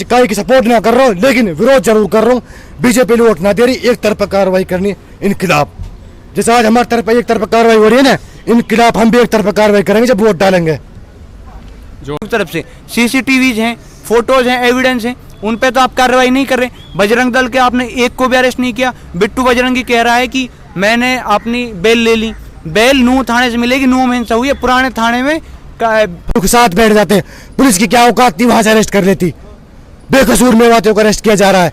चिकाई की सपोर्ट ना कर रहा हूँ, लेकिन विरोध जरूर कर रहा हूँ। बीजेपी वोट ना दे रही, एक तरफा कार्रवाई करनी इन खिलाफ। जैसे आज हमारी तरफ एक तरफा कार्रवाई हो रही है ना, इन खिलाफ हम भी एक तरफा कार्रवाई करेंगे जब वोट डालेंगे। जो तरफ से सीसीटीवीज हैं, फोटोज हैं, एविडेंस हैं, उन पे तो आप कार्रवाई नहीं कर रहे। बजरंग दल के आपने एक को भी अरेस्ट नहीं किया। बिट्टू बजरंगी कह रहा है कि मैंने अपनी बेल ले ली। बेल नूह थाने से मिलेगी, नूह में हिंसा हुई है, पुराने थाने में के साथ बैठ जाते हैं। पुलिस की क्या औकात थी वहां से अरेस्ट कर लेती। बेकसूर मेवातियों को अरेस्ट किया जा रहा है,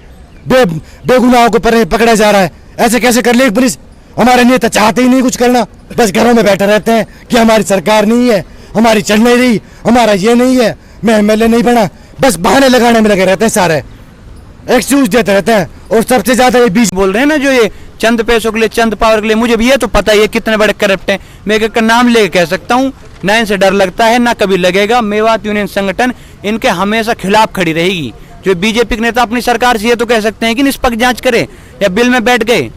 बेगुनाहों को पकड़ा जा रहा है। ऐसे कैसे कर ले पुलिस? हमारे नेता चाहते ही नहीं कुछ करना, बस घरों में बैठे रहते हैं कि हमारी सरकार नहीं है, हमारी चल नहीं रही, हमारा ये नहीं है, मैं एमएलए नहीं बना। बस बहाने लगाने में लगे रहते हैं, सारे एक्सक्यूज देते रहते हैं। और सबसे ज्यादा ये बीच बोल रहे हैं ना, जो ये चंद पैसों के लिए, चंद पावर के लिए, मुझे भी ये तो पता है ये कितने बड़े करप्ट हैं। मैं एक नाम लेके कह सकता हूँ, ना इनसे डर लगता है ना कभी लगेगा। मेवात यूनियन संगठन इनके हमेशा खिलाफ खड़ी रहेगी। जो बीजेपी के नेता अपनी सरकार से ये तो कह सकते हैं कि निष्पक्ष जांच करें, या बिल में बैठ गए,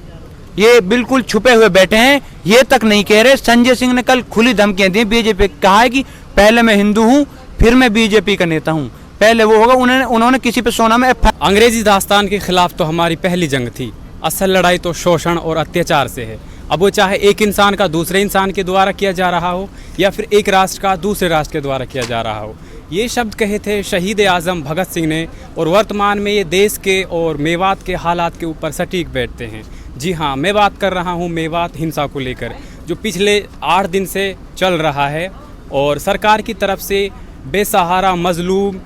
ये बिल्कुल छुपे हुए बैठे हैं, ये तक नहीं कह रहे। संजय सिंह ने कल खुली धमकियां दी बीजेपी, कहा है कि पहले मैं हिंदू हूँ फिर मैं बीजेपी का नेता हूँ, पहले वो होगा। उन्होंने किसी पे सोना में अंग्रेजी दास्तान के खिलाफ तो हमारी पहली जंग थी। असल लड़ाई तो शोषण और अत्याचार से है। अब वो चाहे एक इंसान का दूसरे इंसान के द्वारा किया जा रहा हो, या फिर एक राष्ट्र का दूसरे राष्ट्र के द्वारा किया जा रहा हो। ये शब्द कहे थे शहीद आज़म भगत सिंह ने, और वर्तमान में ये देश के और मेवात के हालात के ऊपर सटीक बैठते हैं। जी हाँ, मैं बात कर रहा हूँ मेवात हिंसा को लेकर, जो पिछले 8 दिन से चल रहा है, और सरकार की तरफ से बेसहारा मजलूम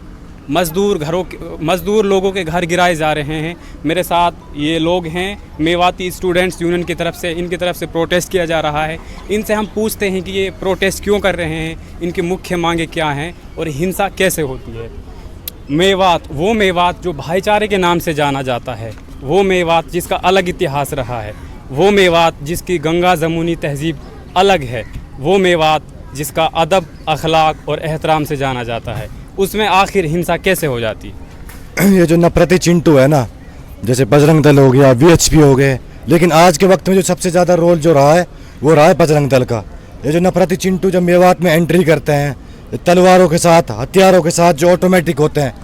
मजदूर लोगों के घर गिराए जा रहे हैं। मेरे साथ ये लोग हैं मेवाती स्टूडेंट्स यूनियन की तरफ से, इनकी तरफ से प्रोटेस्ट किया जा रहा है। इनसे हम पूछते हैं कि ये प्रोटेस्ट क्यों कर रहे हैं, इनकी मुख्य मांगे क्या हैं, और हिंसा कैसे होती है। मेवात, वो मेवात जो भाईचारे के नाम से जाना जाता है, वो मेवात जिसका अलग इतिहास रहा है, वो मेवात जिसकी गंगा जमुनी तहजीब अलग है, वो मेवात जिसका अदब, अखलाक और एहतराम से जाना जाता है, उसमें आखिर हिंसा कैसे हो जाती? ये जो नफरती चिंटू है ना, जैसे बजरंग दल हो गया, वीएचपी हो गए, लेकिन आज के वक्त में जो सबसे ज़्यादा रोल जो रहा है वो रहा है बजरंग दल का। ये जो नफरती चिंटू जब मेवात में एंट्री करते हैं तलवारों के साथ, हथियारों के साथ, जो ऑटोमेटिक होते हैं,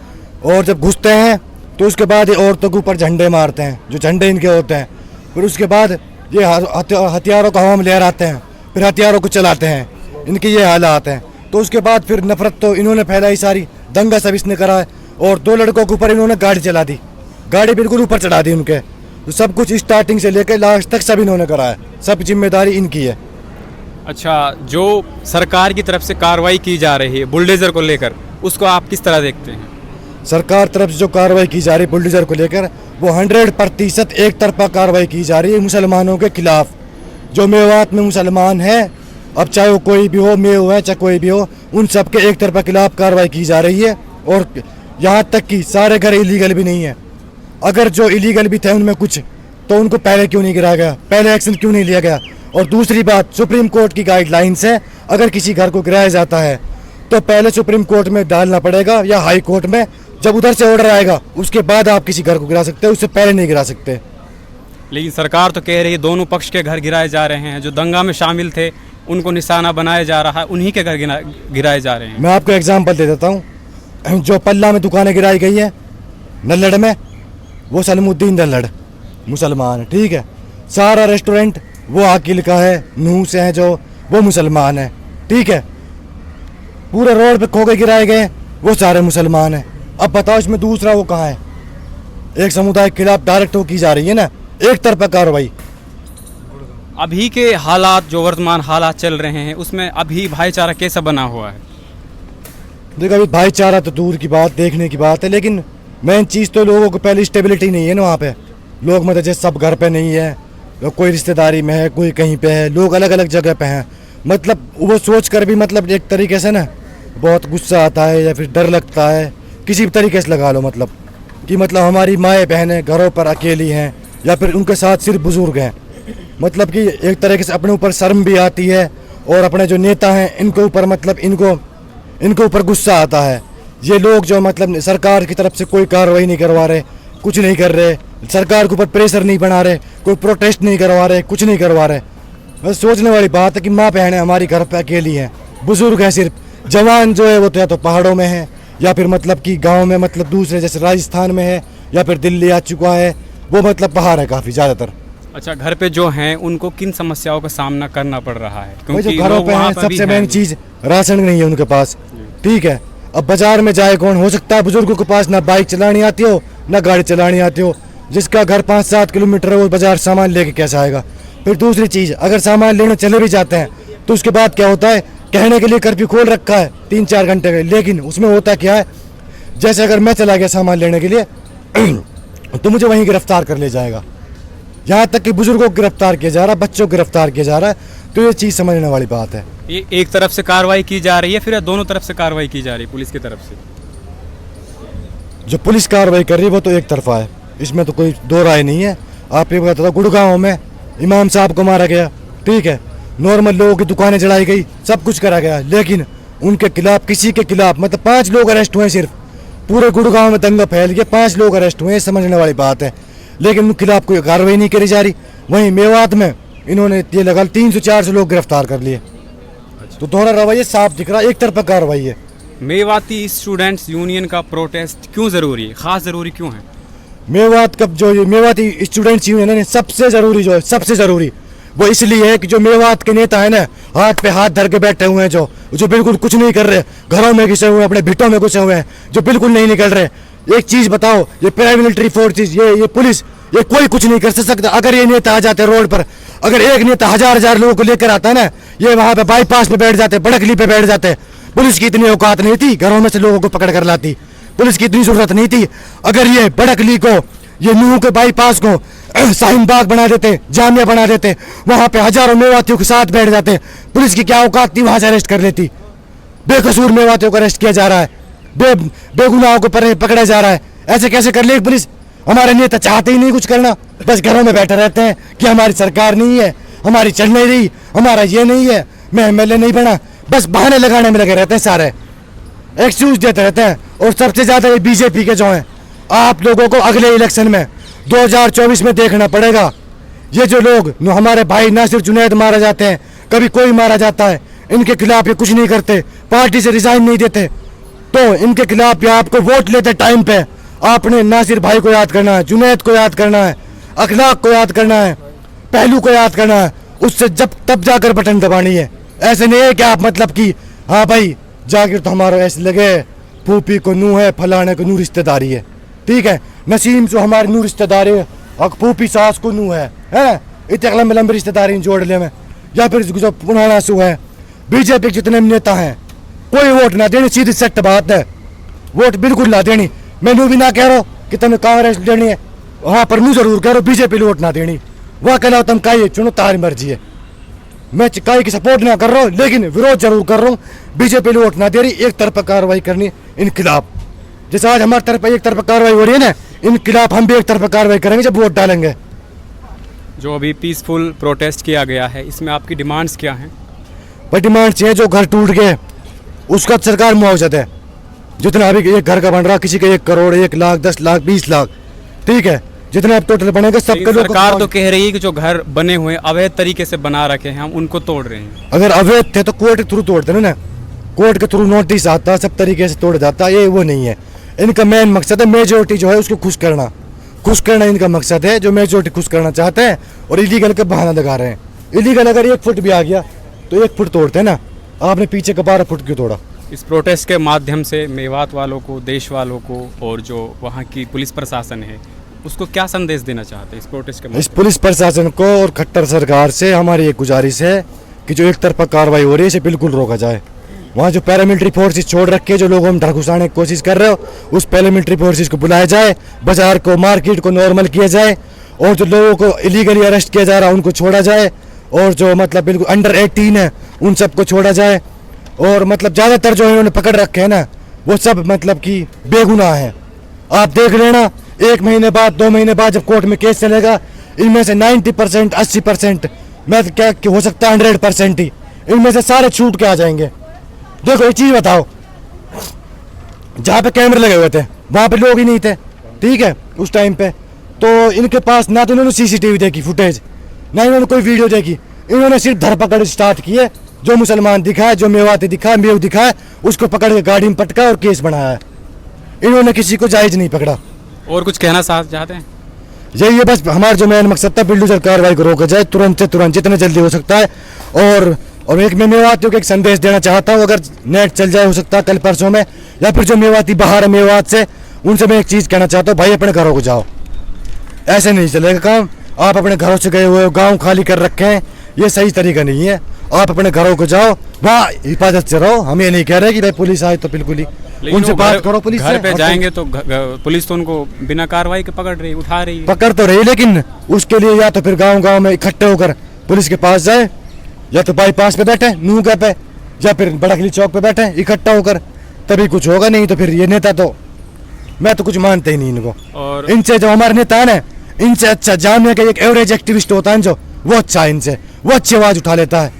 और जब घुसते हैं तो उसके बाद ये औरतों के ऊपर झंडे मारते हैं, जो झंडे इनके होते हैं। फिर उसके बाद ये हथियारों को हवा में लहराते हैं, फिर हथियारों को चलाते हैं। इनके ये हालात हैं। तो उसके बाद फिर नफरत तो इन्होंने फैलाई सारी, दंगा सब इसने करा है, और 2 लड़कों के ऊपर इन्होंने गाड़ी चला दी, गाड़ी बिल्कुल ऊपर चढ़ा दी उनके। तो सब कुछ स्टार्टिंग से लेकर लास्ट तक सब इन्होंने करा है, सब जिम्मेदारी इनकी है। अच्छा, जो सरकार की तरफ से कार्रवाई की जा रही है बुलडोजर को लेकर, उसको आप किस तरह देखते हैं? सरकार तरफ से जो कार्रवाई की जा रही है बुलडोजर को लेकर, वो 100% एक तरफा कार्रवाई की जा रही है मुसलमानों के खिलाफ। जो मेवात में मुसलमान है, अब चाहे वो कोई भी हो, मेव है चाहे कोई भी हो, उन सब के एक तरफा खिलाफ कार्रवाई की जा रही है। और यहाँ तक कि सारे घर इलीगल भी नहीं है। अगर जो इलीगल भी थे उनमें कुछ, तो उनको पहले क्यों नहीं गिराया गया, पहले एक्शन क्यों नहीं लिया गया? और दूसरी बात, सुप्रीम कोर्ट की गाइडलाइंस है, अगर किसी घर को गिराया जाता है तो पहले सुप्रीम कोर्ट में डालना पड़ेगा या हाई कोर्ट में। जब उधर से ऑर्डर आएगा उसके बाद आप किसी घर को गिरा सकते हैं, उससे पहले नहीं गिरा सकते। लेकिन सरकार तो कह रही है दोनों पक्ष के घर गिराए जा रहे हैं, जो दंगा में शामिल थे उनको निशाना बनाया जा रहा है, उन्हीं के घर गिराए जा रहे हैं। मैं आपको एग्जांपल दे देता हूँ। जो पल्ला में दुकानें गिराई गई हैं नल्लड़ में, वो सलमुद्दीन नल्लड़ मुसलमान है, ठीक है। सारा रेस्टोरेंट वो आकिल का है, नूह से है, जो वो मुसलमान है, ठीक है। पूरे रोड पे खोखे गिराए गए, वो सारे मुसलमान हैं। अब बताओ इसमें दूसरा वो कहाँ है? एक समुदाय के खिलाफ डायरेक्ट वो की जा रही है ना, एक तरफा कार्रवाई। अभी के हालात, जो वर्तमान हालात चल रहे हैं, उसमें अभी भाईचारा कैसा बना हुआ है? देखो, अभी भाईचारा तो दूर की बात, देखने की बात है, लेकिन मेन चीज़ तो लोगों को पहले स्टेबिलिटी नहीं है ना वहाँ पे। लोग मतलब जैसे सब घर पे नहीं है, कोई रिश्तेदारी में है, कोई कहीं पे है, लोग अलग अलग जगह पे हैं। मतलब वो सोच कर भी मतलब एक तरीके से ना बहुत गुस्सा आता है, या फिर डर लगता है, किसी भी तरीके से लगा लो, मतलब कि मतलब हमारी माएँ बहनें घरों पर अकेली हैं, या फिर उनके साथ सिर्फ बुजुर्ग हैं। मतलब कि एक तरीके से अपने ऊपर शर्म भी आती है, और अपने जो नेता हैं इनके ऊपर मतलब इनको ऊपर गुस्सा आता है। ये लोग जो मतलब सरकार की तरफ से कोई कार्रवाई नहीं करवा रहे, कुछ नहीं कर रहे, सरकार के ऊपर प्रेशर नहीं बना रहे, कोई प्रोटेस्ट नहीं करवा रहे, कुछ नहीं करवा रहे। बस सोचने वाली बात है कि माँ बहनें हमारी घर पे अकेली हैं, बुजुर्ग हैं, सिर्फ जवान जो है वो तो या तो पहाड़ों में है, या फिर मतलब कि गांव में मतलब दूसरे जैसे राजस्थान में है या फिर दिल्ली आ चुका है, वो मतलब बाहर है काफ़ी ज़्यादातर। अच्छा, घर पे जो हैं उनको किन समस्याओं का सामना करना पड़ रहा है? भाई जो क्योंकि घरों लोग पे वहाँ हैं पर भी सबसे हैं। मेन चीज़ राशन नहीं है उनके पास, ठीक है। अब बाजार में जाए कौन, हो सकता है बुजुर्गों के पास ना बाइक चलानी आती हो ना गाड़ी चलानी आती हो, जिसका घर 5-7 किलोमीटर है वो बाजार सामान लेके कैसे आएगा। फिर दूसरी चीज़, अगर सामान लेने चले भी जाते हैं तो उसके बाद क्या होता है, कहने के लिए कर्फ्यू खोल रखा है 3-4 घंटे का, लेकिन उसमें होता क्या है, जैसे अगर मैं चला गया सामान लेने के लिए तो मुझे वहीं गिरफ्तार कर ले जाएगा। यहाँ तक कि बुजुर्गों को गिरफ्तार किया जा रहा है, बच्चों को गिरफ्तार किया जा रहा है, तो ये चीज़ समझने वाली बात है। ये एक तरफ से कार्रवाई की जा रही है फिर दोनों तरफ से कार्रवाई की जा रही है पुलिस की तरफ से? जो पुलिस कार्रवाई कर रही है वो तो एक तरफा है, इसमें तो कोई दो राय नहीं है। आप ये बता दो, गुड़गांव में इमाम साहब को मारा गया, ठीक है, नॉर्मल लोगों की दुकानें जलाई गई, सब कुछ करा गया, लेकिन उनके खिलाफ, किसी के खिलाफ मतलब 5 लोग अरेस्ट हुए, सिर्फ पूरे गुड़गांव में दंगा फैल गया, 5 लोग अरेस्ट हुए, समझने वाली बात है, लेकिन उनके खिलाफ कोई कार्रवाई नहीं करी जा रही। वहीं मेवात में इन्होंने ये लगा 300-400 लोग गिरफ्तार कर लिए। तो दोहरा रवैया साफ दिख रहा है, एक तरफा कार्रवाई है। मेवाती स्टूडेंट्स यूनियन का प्रोटेस्ट क्यों ज़रूरी है, ख़ास ज़रूरी क्यों है? मेवात का जो ये मेवाती स्टूडेंट्स यूनियन है, सबसे ज़रूरी जो है, सबसे ज़रूरी वो इसलिए है कि जो मेवात के नेता है ना, हाथ पे हाथ धर के बैठे हुए हैं, जो बिल्कुल कुछ नहीं कर रहे, घरों में घुसे हुए हैं, अपने भिटों में घुसे हुए हैं, जो बिल्कुल नहीं निकल रहे। एक चीज़ बताओ, ये पैरामिलिट्री फोर्सेस, ये पुलिस, ये कोई कुछ नहीं कर सकता। अगर ये नेता आ जाते रोड पर, अगर एक नेता 1000 लोगों को लेकर आता है ना, ये वहाँ पे बाईपास पे बैठ जाते, बड़कली पे बैठ जाते। पुलिस की इतनी औकात नहीं थी, घरों में से लोगों को पकड़ कर लाती, पुलिस की इतनी जरूरत नहीं थी। अगर ये बड़कली को, ये नूह के बाईपास को शाहीन बाग बना देते, जामिया बना देते, वहाँ पे हजारों मेवातियों के साथ बैठ जाते, पुलिस की क्या औकात थी, वहाँ से अरेस्ट कर लेती। बेकसूर मेवातियों को अरेस्ट किया जा रहा है, बेगुनाहों को पकड़ा जा रहा है, ऐसे कैसे कर ले पुलिस? हमारे नेता चाहते ही नहीं कुछ करना, बस घरों में बैठे रहते हैं कि हमारी सरकार नहीं है, हमारी चल नहीं रही, हमारा ये नहीं है, मैं MLA नहीं बना, बस बहाने लगाने में लगे रहते हैं, सारे एक्सक्यूज देते रहते हैं। और सबसे ज़्यादा ये BJP के जो हैं, आप लोगों को अगले इलेक्शन में 2024 में देखना पड़ेगा। ये जो लोग हमारे भाई नासिर जुनैद मारा जाते हैं, कभी कोई मारा जाता है, इनके खिलाफ ये कुछ नहीं करते, पार्टी से रिजाइन नहीं देते, तो इनके खिलाफ ये आपको वोट लेते टाइम पे आपने नासिर भाई को याद करना है, जुनैद को याद करना है, अखलाक को याद करना है, पहलू को याद करना है, उससे जब तब जाकर बटन दबानी है। ऐसे नहीं है कि आप मतलब कि हाँ भाई जाकिर तो हमारा ऐसे लगे, फूफी को नूह है, फलाने को नूह रिश्तेदारी है, ठीक है, नसीम जो हमारी नूह रिश्तेदारी है, और फूफी सास को नूह है इतने लंबे लंबे रिश्तेदारी जोड़ ले में, या फिर जो पुराना सू है। BJP के जितने नेता हैं, कोई वोट ना देनी, सीधी सख्त बात है, वोट बिल्कुल ना देनी। मैं नू भी ना कह रहा हूँ कि तुम्हें कांग्रेस देनी है, वहाँ पर नू जरूर कह रहा हूँ BJP वोट ना देनी, वह कहना तुम काई चुनो, तारी मर्जी है। मैं काई की सपोर्ट ना कर रहा हूँ, लेकिन विरोध जरूर कर रहा हूँ। BJP वोट ना दे रही, एक तरफा कार्रवाई करनी इन खिलाफ। जैसे आज हमारी तरफ एक तरफा कार्रवाई हो रही है ना, इन खिलाफ हम भी एक तरफा कार्रवाई करेंगे जब वोट डालेंगे। जो अभी पीसफुल प्रोटेस्ट किया गया है, इसमें आपकी डिमांड्स क्या हैं? भाई डिमांड्स है, जो घर टूट गए उसका सरकार मुआवजा दे, जितना अभी एक घर का बन रहा, किसी के 1 करोड़, 1 लाख, 10 लाख, 20 लाख, ठीक है, जितने अब टोटल बनेंगे सबके लोग। सरकार तो कह रही है कि जो घर बने हुए अवैध तरीके से बना रखे हैं, हम उनको तोड़ रहे हैं। अगर अवैध थे तो कोर्ट के थ्रू तोड़ते ना, कोर्ट के थ्रू नोटिस आता, सब तरीके से तोड़ जाता, ये वो नहीं है। इनका मेन मकसद है मेजोरिटी जो है उसको खुश करना इनका मकसद है, जो मेजोरिटी खुश करना चाहते हैं, और इलीगल का बहाना लगा रहे हैं। इलीगल अगर 1 फुट भी आ गया तो 1 फुट तोड़ते हैं ना, आपने पीछे का 12 फुट क्यों तोड़ा? इस प्रोटेस्ट के माध्यम से मेवात वालों को, देश वालों को, और जो वहाँ की पुलिस प्रशासन है उसको क्या संदेश देना चाहते हैं इस प्रोटेस्ट के माध्यम? इस पुलिस प्रशासन को और खट्टर सरकार से हमारी एक गुजारिश है कि जो एक तरफा कार्रवाई हो रही है इसे बिल्कुल रोका जाए। वहाँ जो पैरामिलिट्री फोर्सेस छोड़ रखे, जो लोगों में घुसाने की कोशिश कर रहे हो, उस पैरामिलिट्री फोर्सेस को बुलाया जाए, बाजार को, मार्केट को नॉर्मल किया जाए, और जो लोगों को इलीगली अरेस्ट किया जा रहा है उनको छोड़ा जाए, और जो मतलब बिल्कुल अंडर 18 है उन सबको छोड़ा जाए। और मतलब ज़्यादातर जो इन्होंने पकड़ रखे हैं ना, वो सब मतलब कि बेगुनाह हैं। आप देख लेना, 1 महीने बाद, 2 महीने बाद जब कोर्ट में केस चलेगा, इनमें से 90%, 80%, मैं क्या हो सकता है 100% ही इनमें से सारे छूट के आ जाएंगे। देखो एक चीज़ बताओ, जहाँ पे कैमरे लगे हुए थे वहाँ पे लोग ही नहीं थे, ठीक है, उस टाइम पे, तो इनके पास ना तो इन्होंने CCTV देखी फुटेज, ना इन्होंने कोई वीडियो देखी, इन्होंने सिर्फ धरपकड़ स्टार्ट की है। जो मुसलमान दिखा है, जो मेवाती दिखा है, मेव दिखा है, उसको पकड़ के गाड़ी में पटका और केस बनाया है। इन्होंने किसी को जायज नहीं पकड़ा। और कुछ कहना चाहते हैं? यही है बस हमारा जो मेन मकसद था, बिल्डोजर कार्रवाई को रोका जाए तुरंत से तुरंत, जितने जल्दी हो सकता है। और एक मैं मेवातियों को एक संदेश देना चाहता हूँ, अगर नेट चल जाए हो सकता है कल परसों में, या फिर जो मेवाती बाहर है मेवात से, उनसे मैं एक चीज़ कहना चाहता हूँ, भाई अपने घरों को जाओ, ऐसे नहीं चलेगा काम। आप अपने घरों से गए हुए हो, गाँव खाली कर रखे हैं, ये सही तरीका नहीं है। आप अपने घरों को जाओ, वहाँ हिफाजत से रहो। हम ये नहीं कह रहे कि भाई पुलिस आए तो बिल्कुल ही उनसे बात करो, पुलिस घर पे से जाएंगे तो पुलिस तो उनको बिना कार्रवाई के पकड़ रही, उठा रही है। पकड़ तो रही, लेकिन उसके लिए या तो फिर गांव में इकट्ठे होकर पुलिस के पास जाए, या तो बाईपास पे बैठे नूका पे, या फिर बड़कली चौक पे बैठे इकट्ठा होकर, तभी कुछ होगा। नहीं तो फिर ये नेता तो मैं तो कुछ मानते ही नहीं इनको। और इनसे जो हमारे नेता है ना, इनसे अच्छा जामिया का एक एवरेज एक्टिविस्ट होता है जो, वो अच्छा है इनसे, वो अच्छी आवाज उठा लेता है।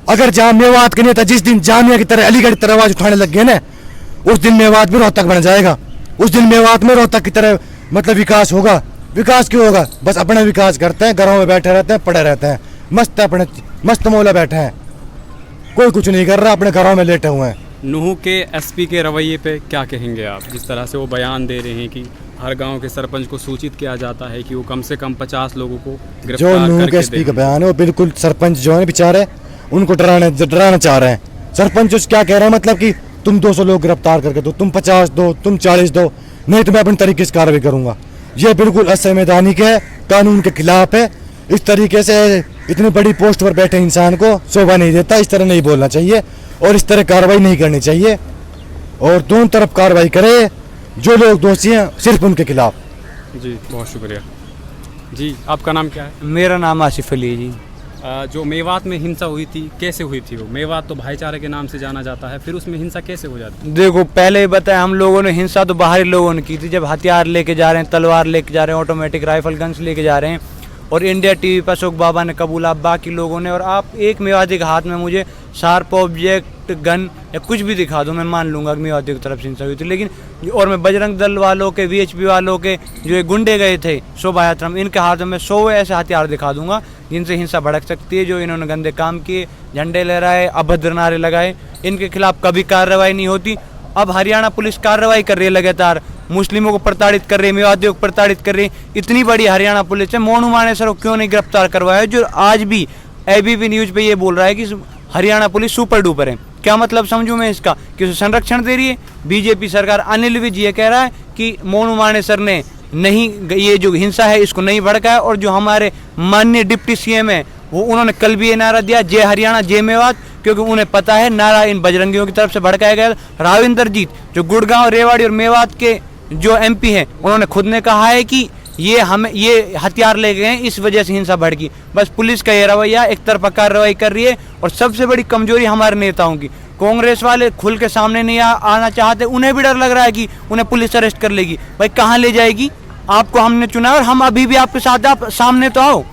अगर जामियावाद के नेता जिस दिन जामिया की तरह अलीगढ़ की तरह आवाज उठाने लग गए ना, उस दिन मेवात भी रोहतक बन जाएगा। उस दिन मेवात में रोहतक की तरह मतलब विकास होगा। विकास क्यों होगा? बस अपना विकास करते हैं, घरों में बैठे रहते हैं, पड़े रहते हैं, मस्त अपने मस्त मौला बैठे हैं, कोई कुछ नहीं कर रहा, अपने घरों में लेटे हुए हैं। नूह के एसपी के रवैये पे क्या कहेंगे आप? जिस तरह से वो बयान दे रहे हैं कि हर गांव के सरपंच को सूचित किया जाता है कि वो कम से कम 50 लोगों को जो गिरफ्तार नूह के करके एसपी का दें। बयान है वो बिल्कुल सरपंच जो है बेचारे उनको डराना चाह रहे हैं। सरपंच उस क्या कह रहे हैं, मतलब कि तुम 200 लोग गिरफ्तार करके दो, तुम 50 दो, तुम 40 दो, नहीं तो मैं अपने तरीके से कार्रवाई करूंगा। ये बिल्कुल असंवैधानिक है, कानून के खिलाफ है। इस तरीके से इतनी बड़ी पोस्ट पर बैठे इंसान को शोभा नहीं देता, इस तरह नहीं बोलना चाहिए और इस तरह कार्रवाई नहीं करनी चाहिए। और दोनों तरफ कार्रवाई करे, जो लोग दोषी हैं सिर्फ उनके खिलाफ। जी बहुत शुक्रिया। जी आपका नाम क्या है? मेरा नाम आसिफ अली है जी। जो मेवात में हिंसा हुई थी कैसे हुई थी? वो मेवात तो भाईचारे के नाम से जाना जाता है, फिर उसमें हिंसा कैसे हो जाती है? देखो पहले ही बताया, हम लोगों ने हिंसा तो बाहरी लोगों ने की थी, जब हथियार लेके जा रहे हैं, तलवार लेके जा रहे हैं, ऑटोमेटिक राइफल गन्स लेके जा रहे हैं, और इंडिया टीवी पर अशोक बाबा ने कबूला, बाकी लोगों ने। और आप एक मेवाती के हाथ में मुझे शार्प ऑब्जेक्ट गन या कुछ भी दिखा दो, मैं मान लूंगा कि मेवाती की तरफ से हिंसा हुई थी। लेकिन और मैं बजरंग दल वालों के, वीएचपी वालों के जो ये गुंडे गए थे शोभा यात्रा में, इनके हाथ में 100 ऐसे हथियार दिखा दूंगा जिनसे हिंसा भड़क सकती है। जो इन्होंने गंदे काम किए, झंडे लहराए, अभद्र नारे लगाए, इनके खिलाफ कभी कार्रवाई नहीं होती। अब हरियाणा पुलिस कार्रवाई कर रही है लगातार, मुस्लिमों को प्रताड़ित कर रही है, मेवातियों को प्रताड़ित कर रही है। इतनी बड़ी हरियाणा पुलिस है, मोनू मानेसर को क्यों नहीं गिरफ्तार करवाया? जो आज भी एबीपी न्यूज पे ये बोल रहा है कि हरियाणा पुलिस सुपर डुपर है। क्या मतलब समझूं मैं इसका? कि उसे संरक्षण दे रही है बीजेपी सरकार। अनिल विज ये कह रहा है कि मोनू मानेसर ने नहीं, ये जो हिंसा है इसको नहीं भड़काया। और जो हमारे माननीय डिप्टी सीएम है वो, उन्होंने कल भी ये नारा दिया, जय हरियाणा जय मेवात, क्योंकि उन्हें पता है नारा इन बजरंगियों की तरफ से भड़काया गया। राविंदर जीत जो गुड़गांव, रेवाड़ी और मेवात के जो एमपी हैं, उन्होंने खुद ने कहा है कि ये हथियार ले गए हैं, इस वजह से हिंसा भड़की। बस पुलिस का ये रवैया एक तरफा कार्रवाई कर रही है। और सबसे बड़ी कमजोरी हमारे नेताओं की, कांग्रेस वाले खुल के सामने नहीं आना चाहते, उन्हें भी डर लग रहा है कि उन्हें पुलिस अरेस्ट कर लेगी। भाई कहाँ ले जाएगी? आपको हमने चुना और हम अभी भी आपके साथ, आप सामने तो आओ,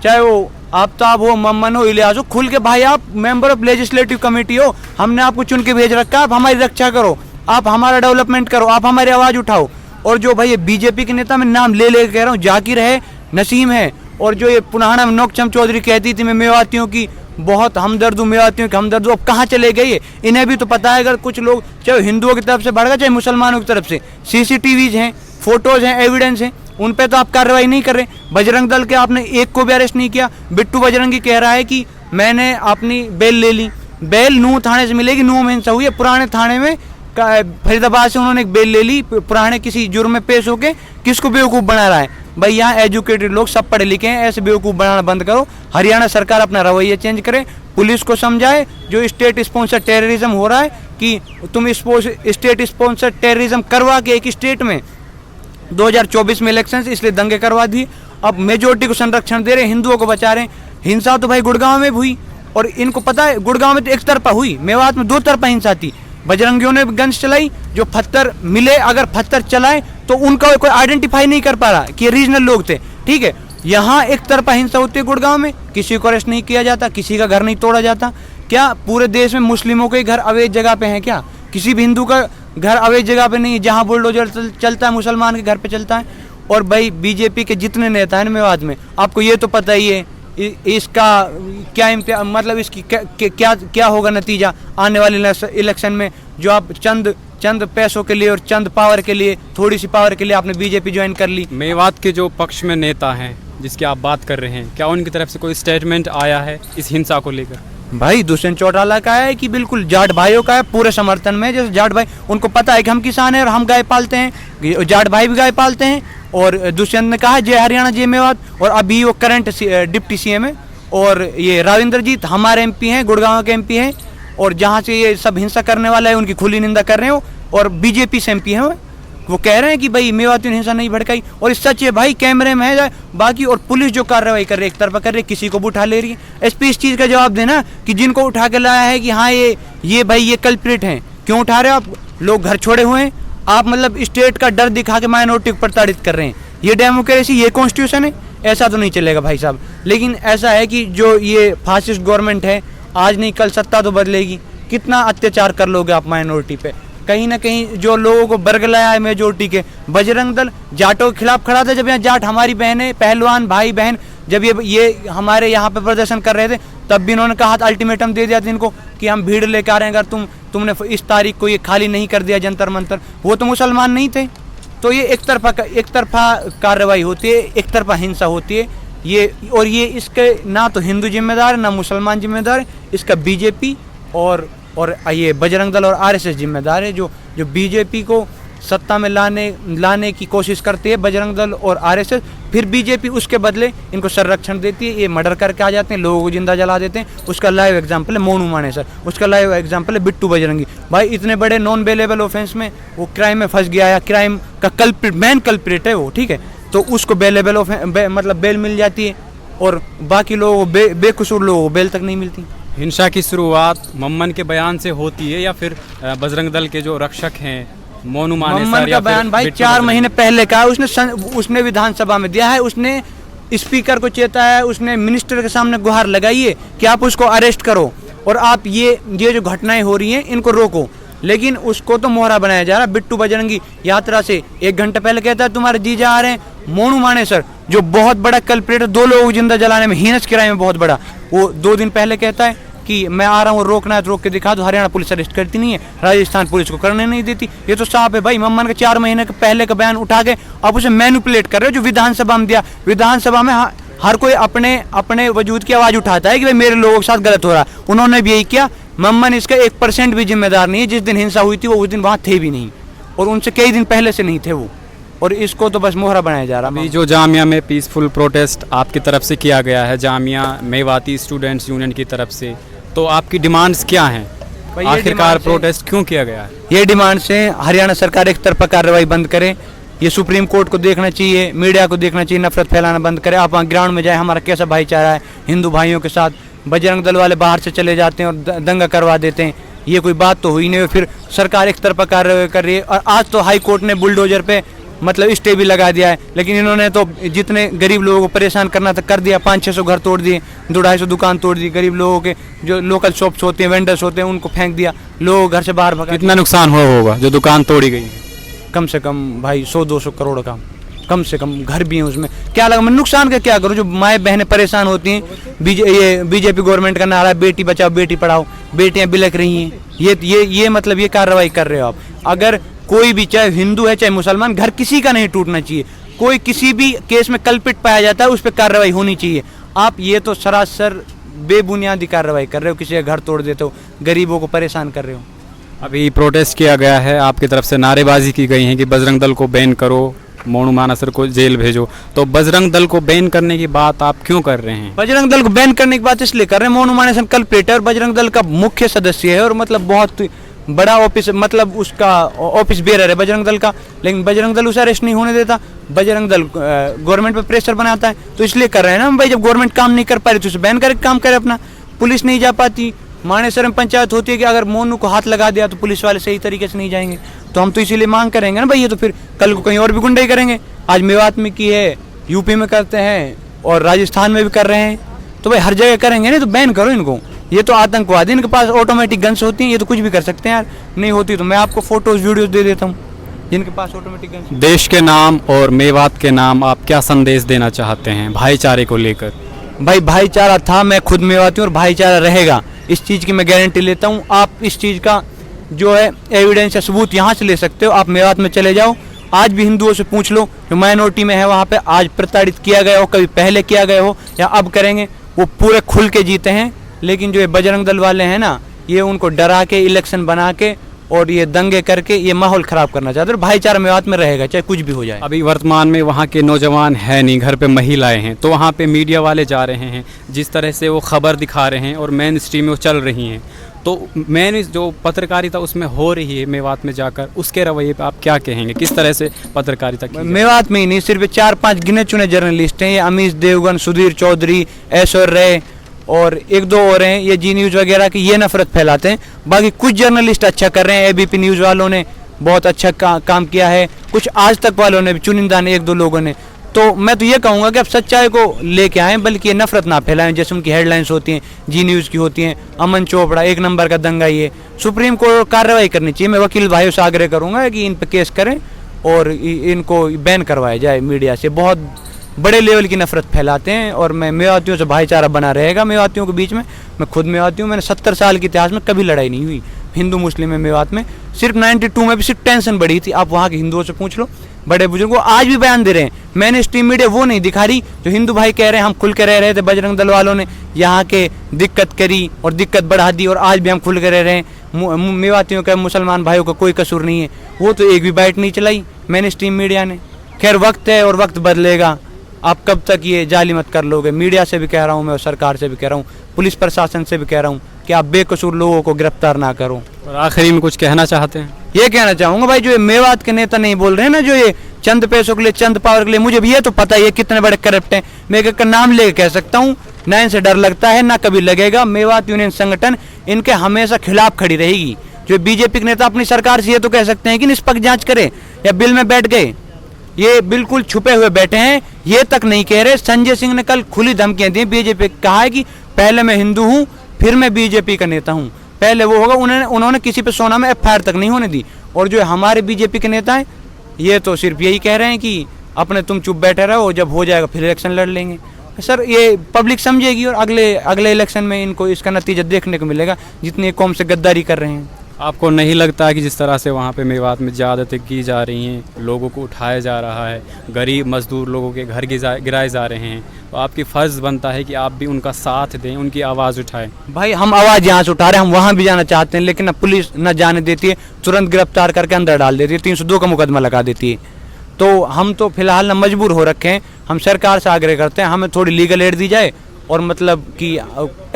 चाहे वो आफ्ताब हो, मम्मन हो, इलियास हो, खुल के भाई आप मेंबर ऑफ लेजिस्लेटिव कमेटी हो, हमने आपको चुन के भेज रखा है, आप हमारी रक्षा करो, आप हमारा डेवलपमेंट करो, आप हमारी आवाज़ उठाओ। और जो भाई ये बीजेपी के नेता, मैं नाम ले कह रहा हूँ, जाकिर है, नसीम है, और जो ये पुराना नोकचम चौधरी कहती थी मैं मेवातियों की बहुत हमदर्द हूँ, मेवातियों की हमदर्द हूँ, अब कहाँ चले गए ये? इन्हें भी तो पता है, अगर कुछ लोग चाहे हिंदुओं की तरफ से भड़का, चाहे मुसलमानों की तरफ से, सीसीटीवीज हैं, फोटोज हैं, एविडेंस हैं, उन पे तो आप कार्रवाई नहीं कर रहे। बजरंग दल के आपने एक को भी अरेस्ट नहीं किया। बिट्टू बजरंगी कह रहा है कि मैंने अपनी बेल ले ली, बेल नूह थाने से मिलेगी, नूह में हिंसा हुई है, पुराने थाने में फरीदाबाद से उन्होंने एक बेल ले ली, पुराने किसी जुर्म में पेश होके किसको बेवकूफ़ बना रहा है? भाई यहाँ एजुकेटेड लोग सब पढ़े लिखे हैं, ऐसे बेवकूफ़ बनाना बंद करो। हरियाणा सरकार अपना रवैया चेंज करे, पुलिस को समझाए जो स्टेट स्पॉन्सर टेररिज्म हो रहा है कि तुम स्टेट स्पॉन्सर टेररिज्म करवा के एक स्टेट में 2024 में इलेक्शंस इसलिए दंगे करवा दिए, अब मेजोरिटी को संरक्षण दे रहे, हिंदुओं को बचा रहे। हिंसा तो भाई गुड़गांव में हुई और इनको पता है, गुड़गांव में तो एक तरफा हुई, मेवात में 2 तरफा हिंसा थी। बजरंगियों ने गन्स चलाई, जो पत्थर मिले, अगर पत्थर चलाए तो उनका कोई आइडेंटिफाई नहीं कर पा रहा कि ये रीजनल लोग थे, ठीक है। यहाँ एक तरफा हिंसा होती है गुड़गांव में, किसी को अरेस्ट नहीं किया जाता, किसी का घर नहीं तोड़ा जाता। क्या पूरे देश में मुस्लिमों के घर अवैध जगह पे हैं क्या? किसी भी हिंदू का घर अवैध जगह पे नहीं है, जहाँ बुलडोजर चलता है मुसलमान के घर पे चलता है। और भाई बीजेपी के जितने नेता हैं मेवात में, आपको ये तो पता ही है इसका क्या मतलब इसकी क्या होगा नतीजा आने वाले इलेक्शन में। जो आप चंद पैसों के लिए और चंद पावर के लिए, थोड़ी सी पावर के लिए आपने बीजेपी ज्वाइन कर ली। मेवात के जो पक्ष में नेता हैं जिसकी आप बात कर रहे हैं, क्या उनकी तरफ से कोई स्टेटमेंट आया है इस हिंसा को लेकर? भाई दुष्यंत चौटाला का है कि बिल्कुल जाट भाइयों का है, पूरे समर्थन में। जैसे जाट भाई, उनको पता है कि हम किसान हैं और हम गाय पालते हैं, जाट भाई भी गाय पालते हैं। और दुष्यंत ने कहा जय हरियाणा जय मेवात। और अभी वो करंट डिप्टी सीएम है। और ये राविंद्रजीत हमारे एमपी हैं, गुड़गांव के एमपी हैं। और जहाँ से ये सब हिंसा करने वाला है उनकी खुली निंदा कर रहे हो। और बीजेपी से एमपी हैं वो कह रहे हैं कि भाई मेवातियों ने हिंसा नहीं भड़काई। और इस सच है भाई, कैमरे में है बाकी। और पुलिस जो कार्रवाई कर रही है एक तरफा कर रही है, किसी को भी उठा ले रही है। एसपी इस चीज़ का जवाब देना कि जिनको उठा के लाया है कि हाँ ये भाई ये कल्प्रिट हैं, क्यों उठा रहे हो आप? लोग घर छोड़े हुए हैं, आप मतलब स्टेट का डर दिखा के माइनॉरिटी को प्रताड़ित कर रहे हैं। ये डेमोक्रेसी, ये कॉन्स्टिट्यूशन है? ऐसा तो नहीं चलेगा भाई साहब। लेकिन ऐसा है कि जो ये फासिस्ट गवर्नमेंट है, आज नहीं कल सत्ता तो बदलेगी। कितना अत्याचार कर लोगे आप माइनॉरिटी पे? कहीं ना कहीं जो लोगों को बरगलाया है मेजोरिटी के, बजरंग दल जाटों के खिलाफ खड़ा था। जब यहाँ जाट हमारी बहनें, पहलवान भाई बहन जब ये हमारे यहाँ पे प्रदर्शन कर रहे थे, तब भी इन्होंने कहा था, अल्टीमेटम दे दिया था इनको कि हम भीड़ लेकर आ रहे हैं, अगर तुमने इस तारीख को ये खाली नहीं कर दिया जंतर मंतर। वो तो मुसलमान नहीं थे। तो ये एक तरफा कार्रवाई होती है, एक तरफा हिंसा होती है ये। और ये इसके ना तो हिंदू जिम्मेदार है ना मुसलमान जिम्मेदार है, इसका बीजेपी और ये बजरंग दल और आरएसएस जिम्मेदार है। जो बीजेपी को सत्ता में लाने की कोशिश करती है बजरंग दल और आरएसएस, फिर बीजेपी उसके बदले इनको संरक्षण देती है। ये मर्डर करके आ जाते हैं, लोगों को जिंदा जला देते हैं। उसका लाइव एग्जांपल है मोनू मानेसर, उसका लाइव एग्जांपल है बिट्टू बजरंगी। भाई इतने बड़े नॉन बेलेबल ऑफेंस में वो क्राइम में फंस गया, या क्राइम का मेन कल्प्रिट है वो, ठीक है, तो उसको बेलेबल मतलब बेल मिल जाती है। और बाकी लोगों को बेकसूर लोगों को बेल तक नहीं मिलती। हिंसा की शुरुआत मम्मन के बयान से होती है या फिर बजरंग दल के जो रक्षक हैं मोनू मानेसर का बयान भाई 4 महीने पहले का उसने विधानसभा में दिया है। उसने स्पीकर को चेताया है, उसने मिनिस्टर के सामने गुहार लगाई है कि आप उसको अरेस्ट करो और आप ये जो घटनाएं हो रही हैं इनको रोको। लेकिन उसको तो मोहरा बनाया जा रहा है। बिट्टू बजरंगी यात्रा से 1 घंटे पहले कहता है तुम्हारे जीजा आ रहे हैं। मोनू मानेसर जो बहुत बड़ा कल्प्रिट है, 2 लोगों को जिंदा जलाने में, हीनस किराए में बहुत बड़ा, वो 2 दिन पहले कहता है कि मैं आ रहा हूँ, रोकना है तो रोक के दिखा दो। हरियाणा पुलिस अरेस्ट करती नहीं है, राजस्थान पुलिस को करने नहीं देती। ये तो साफ है भाई। मम्मन के 4 महीने के पहले का बयान उठा के आप उसे मैनिपुलेट कर रहे हो। जो विधानसभा में दिया, विधानसभा में हर कोई अपने वजूद की आवाज उठाता है कि भाई मेरे लोगों के साथ गलत हो रहा है। उन्होंने भी यही किया। मम्मन इसका 1% भी जिम्मेदार नहीं है। जिस दिन हिंसा हुई थी वो उस दिन वहाँ थे भी नहीं, और उनसे कई दिन पहले से नहीं थे वो। और इसको तो बस मोहरा बनाया जा रहा है। अभी जो जामिया में पीसफुल प्रोटेस्ट आपकी तरफ से किया गया है, जामिया मेवाती स्टूडेंट्स यूनियन की तरफ से, तो आपकी डिमांड्स क्या हैं? आखिरकार प्रोटेस्ट क्यों किया गया है? ये डिमांड्स हैं, हरियाणा सरकार एक तरफा कार्रवाई बंद करे। ये सुप्रीम कोर्ट को देखना चाहिए, मीडिया को देखना चाहिए, नफरत फैलाना बंद करे। आप वहाँ ग्राउंड में जाए, हमारा कैसा भाईचारा है हिंदू भाइयों के साथ। बजरंग दल वाले बाहर से चले जाते हैं और दंगा करवा देते हैं। ये कोई बात तो हुई नहीं। फिर सरकार एक तरफा कार्रवाई कर रही है। और आज तो हाई कोर्ट ने बुलडोजर पे मतलब स्टे भी लगा दिया है। लेकिन इन्होंने तो जितने गरीब लोगों को परेशान करना था कर दिया। 500-600 घर तोड़ दिए, 200-250 दुकान तोड़ दी। गरीब लोगों के जो लोकल शॉप्स होते हैं, वेंडर्स होते हैं, उनको फेंक दिया। लोग घर से बाहर भगा। कितना नुकसान हुआ होगा जो दुकान तोड़ी गई? कम से कम भाई 100-200 करोड़ का, कम से कम। घर भी हैं उसमें। क्या लगा, मैं नुकसान का क्या करूँ? जो माएँ बहनें परेशान होती हैं। ये बीजेपी गवर्नमेंट का नारा है बेटी बचाओ बेटी पढ़ाओ, बेटियाँ बिलख रही हैं। ये मतलब ये कार्रवाई कर रहे हो आप। अगर कोई भी, चाहे हिंदू है चाहे मुसलमान, घर किसी का नहीं टूटना चाहिए। कोई किसी भी केस में कल्पित पाया जाता है उस पर कार्रवाई होनी चाहिए। आप ये तो सरासर बेबुनियादी कार्रवाई कर रहे हो, किसी का घर तोड़ देते हो, गरीबों को परेशान कर रहे हो। अभी प्रोटेस्ट किया गया है, आपकी तरफ से नारेबाजी की गई है कि बजरंग दल को बैन करो, मोनू मानेसर को जेल भेजो। तो बजरंग दल को बैन करने की बात आप क्यों कर रहे हैं? बजरंग दल को बैन करने की बात इसलिए कर रहे हैं, मोनू मानेसर कल्प्रिट है और बजरंग दल का मुख्य सदस्य है और मतलब बहुत बड़ा ऑफिस, मतलब उसका ऑफिस बेरर है बजरंग दल का। लेकिन बजरंग दल उसे अरेस्ट नहीं होने देता। बजरंग दल गवर्नमेंट पे प्रेशर बनाता है। तो इसलिए कर रहे हैं ना भाई। जब गवर्नमेंट काम नहीं कर पा रही तो उसे बैन करके काम करे अपना। पुलिस नहीं जा पाती। मानेसर में पंचायत होती है कि अगर मोनू को हाथ लगा दिया तो पुलिस वाले सही तरीके से नहीं जाएंगे। तो हम तो इसीलिए मांग करेंगे ना भाई। ये तो फिर कल को कहीं और भी गुंडाई करेंगे। आज मेवात में की है, यूपी में करते हैं और राजस्थान में भी कर रहे हैं। तो भाई हर जगह करेंगे नहीं, तो बैन करो इनको। ये तो आतंकवादी, इनके पास ऑटोमेटिक गन्स होती हैं। ये तो कुछ भी कर सकते हैं यार। नहीं होती तो मैं आपको फोटोज वीडियोज दे देता हूँ जिनके पास ऑटोमेटिक गन्स। देश के नाम और मेवात के नाम आप क्या संदेश देना चाहते हैं भाईचारे को लेकर? भाई भाईचारा था, मैं खुद मेवाती हूँ और भाईचारा रहेगा, इस चीज़ की मैं गारंटी लेता हूँ। आप इस चीज़ का जो है एविडेंस या सबूत यहाँ से ले सकते हो। आप मेवात में चले जाओ, आज भी हिंदुओं से पूछ लो जो माइनॉरिटी में है वहाँ पे आज प्रताड़ित किया गया हो, कभी पहले किया गया हो या अब करेंगे, वो पूरे खुल के जीते हैं। लेकिन जो ये बजरंग दल वाले हैं ना, ये उनको डरा के इलेक्शन बना के और ये दंगे करके ये माहौल खराब करना चाहते हैं। भाईचारा मेवात में रहेगा चाहे कुछ भी हो जाए। अभी वर्तमान में वहाँ के नौजवान है नहीं, घर पे महिलाएं हैं, तो वहाँ पे मीडिया वाले जा रहे हैं, जिस तरह से वो खबर दिखा रहे हैं और मेन स्ट्रीम में वो चल रही हैं, तो मेन जो पत्रकारिता उसमें हो रही है मेवात में जाकर, उसके रवैये पे आप क्या कहेंगे? किस तरह से पत्रकारिता की जाए? मेवात में ही नहीं, सिर्फ 4-5 गिने चुने जर्नलिस्ट हैं, ये अमीश देवगन, सुधीर चौधरी, ऐश्वर्य राय और 1-2 और हैं, ये जी न्यूज़ वगैरह की ये नफरत फैलाते हैं। बाकी कुछ जर्नलिस्ट अच्छा कर रहे हैं, एबीपी न्यूज़ वालों ने बहुत अच्छा काम किया है, कुछ आज तक वालों ने भी, चुनिंदा ने 1-2 लोगों ने। तो मैं तो ये कहूँगा कि आप सच्चाई को लेके आएँ, बल्कि ये नफरत ना फैलाएं जैसे उनकी हेडलाइंस होती हैं, जी न्यूज़ की होती हैं, अमन चोपड़ा 1 नंबर का दंगा। ये सुप्रीम कोर्ट कार्रवाई करनी चाहिए। मैं वकील भाइयों से आग्रह करूँगा कि इन पर केस करें और इनको बैन करवाया जाए मीडिया से। बहुत बड़े लेवल की नफरत फैलाते हैं और मैं मेवातियों से भाईचारा बना रहेगा मेवातियों के बीच में। मैं खुद मेवाती हूँ, मैंने 70 साल के इतिहास में कभी लड़ाई नहीं हुई हिंदू मुस्लिम में मेवात में। सिर्फ 92 में भी सिर्फ टेंशन बढ़ी थी। आप वहाँ के हिंदुओं से पूछ लो, बड़े बुजुर्गों आज भी बयान दे रहे हैं। मैंने स्ट्रीम मीडिया वो नहीं दिखा रही जो हिंदू भाई कह रहे हैं हम खुल के रह रहे थे, बजरंग दल वालों ने यहाँ के दिक्कत करी और दिक्कत बढ़ा दी और आज भी हम खुल के रह रहे हैं। मेवातियों का, मुसलमान भाइयों का कोई कसूर नहीं है, वो तो एक भी बाइट नहीं चलाई मैंने स्ट्रीम मीडिया ने। खैर वक्त है और वक्त बदलेगा, आप कब तक ये जाली मत कर लोगे। मीडिया से भी कह रहा हूँ मैं और सरकार से भी कह रहा हूँ, पुलिस प्रशासन से भी कह रहा हूँ कि आप बेकसूर लोगों को गिरफ्तार ना करो। और आखिरी में कुछ कहना चाहते हैं? ये कहना चाहूँगा भाई, जो ये मेवात के नेता नहीं बोल रहे हैं ना, जो ये चंद पैसों के लिए, चंद पावर के लिए, मुझे भी ये तो पता है ये कितने बड़े करप्ट हैं। मैं एक का नाम लेके कह सकता हूँ, ना इनसे डर लगता है ना कभी लगेगा। मेवात यूनियन संगठन इनके हमेशा खिलाफ खड़ी रहेगी। जो बीजेपी के नेता अपनी सरकार से ये तो कह सकते हैं कि निष्पक्ष जांच करें या बिल में बैठ गए, ये बिल्कुल छुपे हुए बैठे हैं, ये तक नहीं कह रहे। संजय सिंह ने कल खुली धमकियां दी बीजेपी, कहा है कि पहले मैं हिंदू हूं फिर मैं बीजेपी का नेता हूं, पहले वो होगा। उन्होंने किसी पे सोना में एफआईआर तक नहीं होने दी। और जो हमारे बीजेपी के नेता हैं ये तो सिर्फ यही कह रहे हैं कि अपने तुम चुप बैठे रहो, जब हो जाएगा फिर इलेक्शन लड़ लेंगे। सर ये पब्लिक समझेगी और अगले इलेक्शन में इनको इसका नतीजा देखने को मिलेगा, जितनी कौम से गद्दारी कर रहे हैं। आपको नहीं लगता कि जिस तरह से वहाँ पे मेवात में ज़्यादातर की जा रही हैं, लोगों को उठाया जा रहा है, गरीब मजदूर लोगों के घर गिराए जा रहे हैं, तो आपकी फ़र्ज़ बनता है कि आप भी उनका साथ दें, उनकी आवाज़ उठाएं? भाई हम आवाज़ यहाँ से उठा रहे हैं, हम वहाँ भी जाना चाहते हैं, लेकिन अब पुलिस न जाने देती है, तुरंत गिरफ्तार करके अंदर डाल देती है, 302 का मुकदमा लगा देती है। तो हम तो फिलहाल न मजबूर हो रखे हैं। हम सरकार से आग्रह करते हैं हमें थोड़ी लीगल एड दी जाए और मतलब कि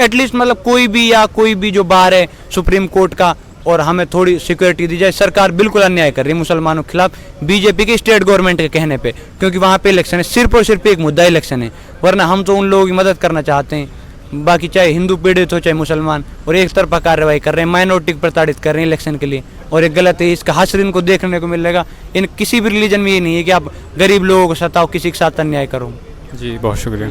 एटलीस्ट मतलब कोई भी जो बार है सुप्रीम कोर्ट का, और हमें थोड़ी सिक्योरिटी दी जाए। सरकार बिल्कुल अन्याय कर रही है मुसलमानों के खिलाफ बीजेपी के स्टेट गवर्नमेंट के कहने पे, क्योंकि वहाँ पे इलेक्शन है, सिर्फ और सिर्फ एक मुद्दा इलेक्शन है। वरना हम तो उन लोगों की मदद करना चाहते हैं, बाकी चाहे हिंदू पीड़ित हो चाहे मुसलमान, और एक तरफा कार्रवाई कर रहे हैं, माइनॉरिटी को प्रताड़ित कर रहे हैं इलेक्शन के लिए, और एक गलत है। इसका हश्र इनको देखने को मिलेगा। इन किसी भी रिलीजन में ये नहीं है कि आप गरीब लोगों को सताओ, किसी के साथ अन्याय करो। जी बहुत शुक्रिया।